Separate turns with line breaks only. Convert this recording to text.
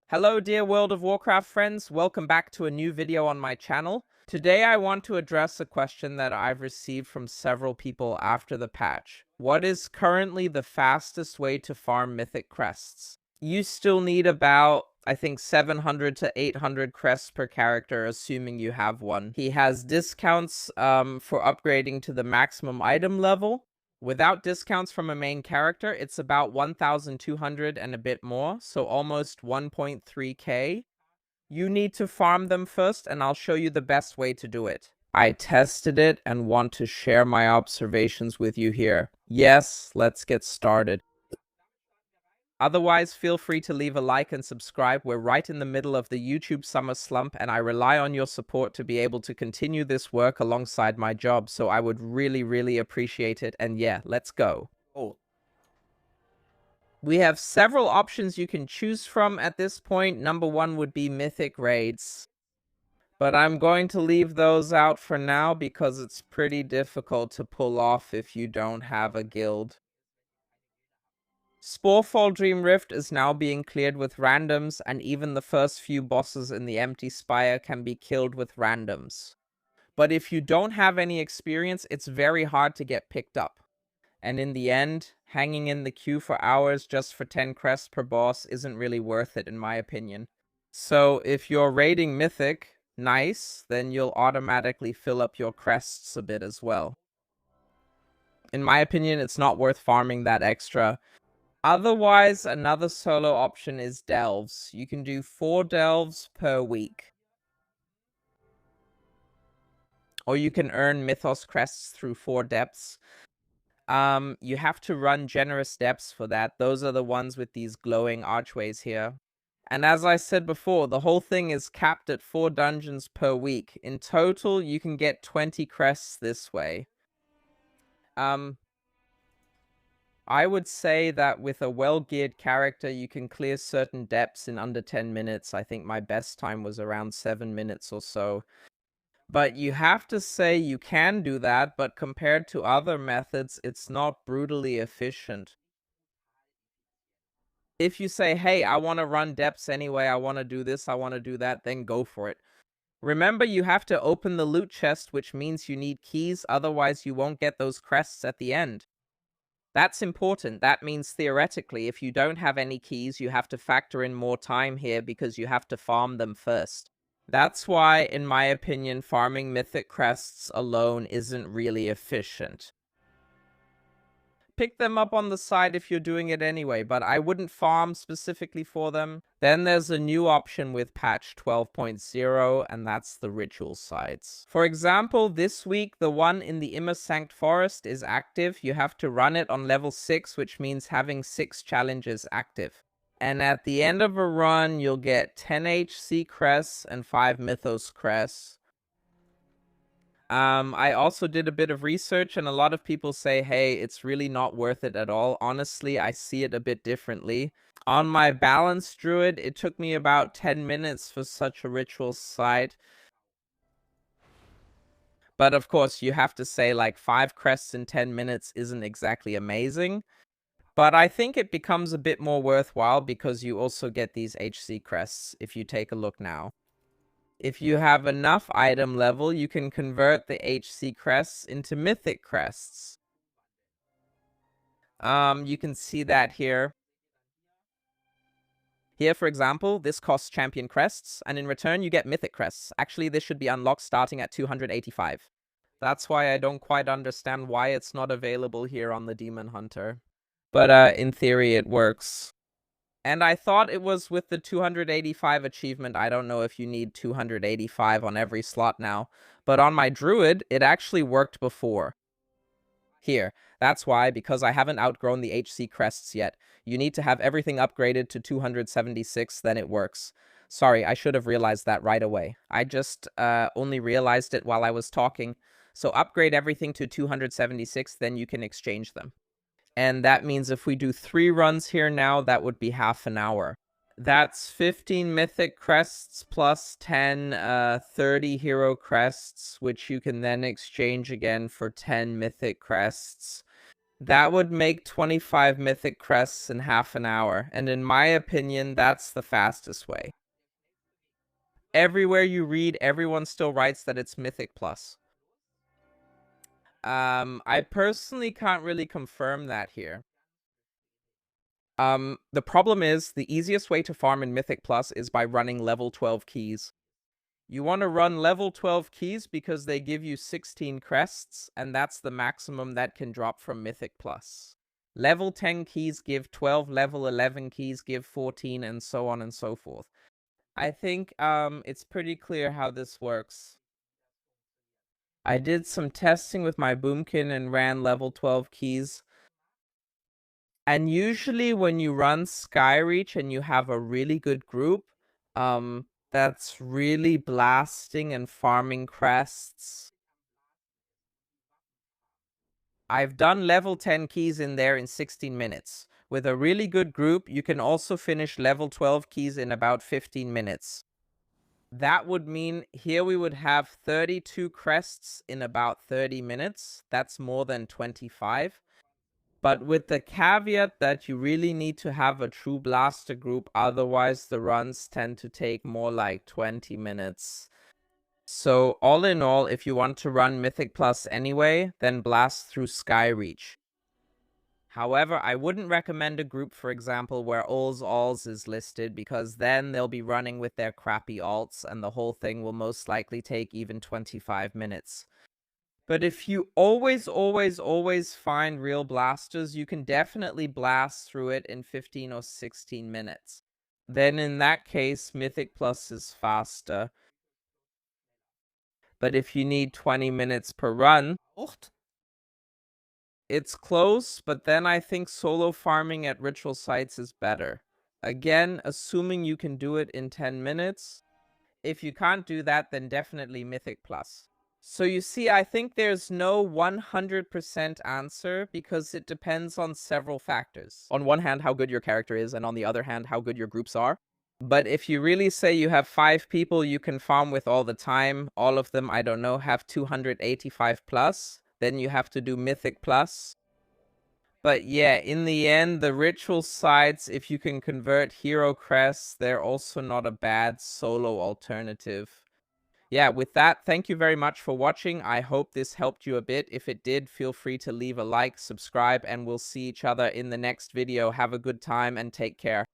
Hello dear World of Warcraft friends, welcome back to a new video on my channel. Today I want to address a question that I've received from several people after the patch. What is currently the fastest way to farm Mythic Crests? You still need about, I think, 700 to 800 crests per character, assuming you have one. He has discounts for upgrading to the maximum item level. Without discounts from a main character, it's about 1,200 and a bit more, so almost 1.3k. You need to farm them first, and I'll show you the best way to do it. I tested it and want to share my observations with you here. Yes, let's get started. Otherwise, feel free to leave a like and subscribe. We're right in the middle of the YouTube summer slump, and I rely on your support to be able to continue this work alongside my job, so I would really appreciate it. And yeah, let's go. We have several options you can choose from at this point. Number one would be Mythic Raids, but I'm going to leave those out for now because it's pretty difficult to pull off if you don't have a guild. Sporefall Dream Rift is now being cleared with randoms, and even the first few bosses in the Empty Spire can be killed with randoms. But if you don't have any experience, it's very hard to get picked up. And in the end, hanging in the queue for hours just for 10 crests per boss isn't really worth it, in my opinion. So if you're raiding Mythic, nice, then you'll automatically fill up your crests a bit as well. In my opinion, it's not worth farming that extra. Otherwise, another solo option is delves. You can do 4 delves per week. Or you can earn Mythos crests through 4 depths. You have to run generous depths for that. Those are the ones with these glowing archways here. And as I said before, the whole thing is capped at 4 dungeons per week. In total, you can get 20 crests this way. I would say that with a well-geared character, you can clear certain depths in under 10 minutes. I think my best time was around 7 minutes or so. But you have to say you can do that, but compared to other methods, it's not brutally efficient. If you say, hey, I want to run depths anyway, I want to do this, I want to do that, then go for it. Remember, you have to open the loot chest, which means you need keys, otherwise you won't get those crests at the end. That's important. That means theoretically, if you don't have any keys, you have to factor in more time here because you have to farm them first. That's why, in my opinion, farming Mythic Crests alone isn't really efficient. Pick them up on the side if you're doing it anyway, but I wouldn't farm specifically for them. Then there's a new option with patch 12.0, and that's the ritual sites. For example, this week, the one in the Immersanct Forest is active. You have to run it on level 6, which means having 6 challenges active. And at the end of a run, you'll get 10 HC crests and 5 Mythos crests. I also did a bit of research, and a lot of people say, hey, it's really not worth it at all. Honestly, I see it a bit differently. On my Balanced Druid, it took me about 10 minutes for such a ritual site. But of course, you have to say, like, 5 crests in 10 minutes isn't exactly amazing. But I think it becomes a bit more worthwhile because you also get these HC crests, if you take a look now. If you have enough item level, you can convert the HC crests into Mythic Crests. You can see that here. Here, for example, this costs Champion Crests, and in return you get Mythic Crests. Actually, this should be unlocked starting at 285. That's why I don't quite understand why it's not available here on the Demon Hunter. But in theory, it works. And I thought it was with the 285 achievement. I don't know if you need 285 on every slot now. But on my Druid, it actually worked before. Here. That's why, because I haven't outgrown the HC crests yet. You need to have everything upgraded to 276, then it works. Sorry, I should have realized that right away. I just only realized it while I was talking. So upgrade everything to 276, then you can exchange them. And that means if we do 3 runs here now, that would be half an hour. That's 15 Mythic Crests plus 10 30 Hero Crests, which you can then exchange again for 10 Mythic Crests. That would make 25 Mythic Crests in half an hour, and in my opinion, that's the fastest way. Everywhere you read, everyone still writes that it's Mythic Plus. I personally can't really confirm that here. The problem is, the easiest way to farm in Mythic Plus is by running level 12 keys. You want to run level 12 keys because they give you 16 crests, and that's the maximum that can drop from Mythic Plus. Level 10 keys give 12, level 11 keys give 14, and so on and so forth. I think it's pretty clear how this works. I did some testing with my Boomkin and ran level 12 keys. And usually when you run Skyreach and you have a really good group, that's really blasting and farming crests. I've done level 10 keys in there in 16 minutes. With a really good group, you can also finish level 12 keys in about 15 minutes. That would mean here we would have 32 crests in about 30 minutes. That's more than 25. But with the caveat that you really need to have a true blaster group, otherwise the runs tend to take more like 20 minutes. So all in all, if you want to run Mythic Plus anyway, then blast through Skyreach. However, I wouldn't recommend a group, for example, where alls is listed, because then they'll be running with their crappy alts, and the whole thing will most likely take even 25 minutes. But if you always find real blasters, you can definitely blast through it in 15 or 16 minutes. Then in that case, Mythic Plus is faster. But if you need 20 minutes per run, it's close, but then I think solo farming at ritual sites is better. Again, assuming you can do it in 10 minutes. If you can't do that, then definitely Mythic Plus. So you see, I think there's no 100% answer because it depends on several factors. On one hand, how good your character is, and on the other hand, how good your groups are. But if you really say you have 5 people you can farm with all the time, all of them, I don't know, have 285 plus, then you have to do Mythic Plus. But yeah, in the end, the ritual sites, if you can convert hero crests, they're also not a bad solo alternative. Yeah, with that, thank you very much for watching. I hope this helped you a bit. If it did, feel free to leave a like, subscribe, and we'll see each other in the next video. Have a good time and take care.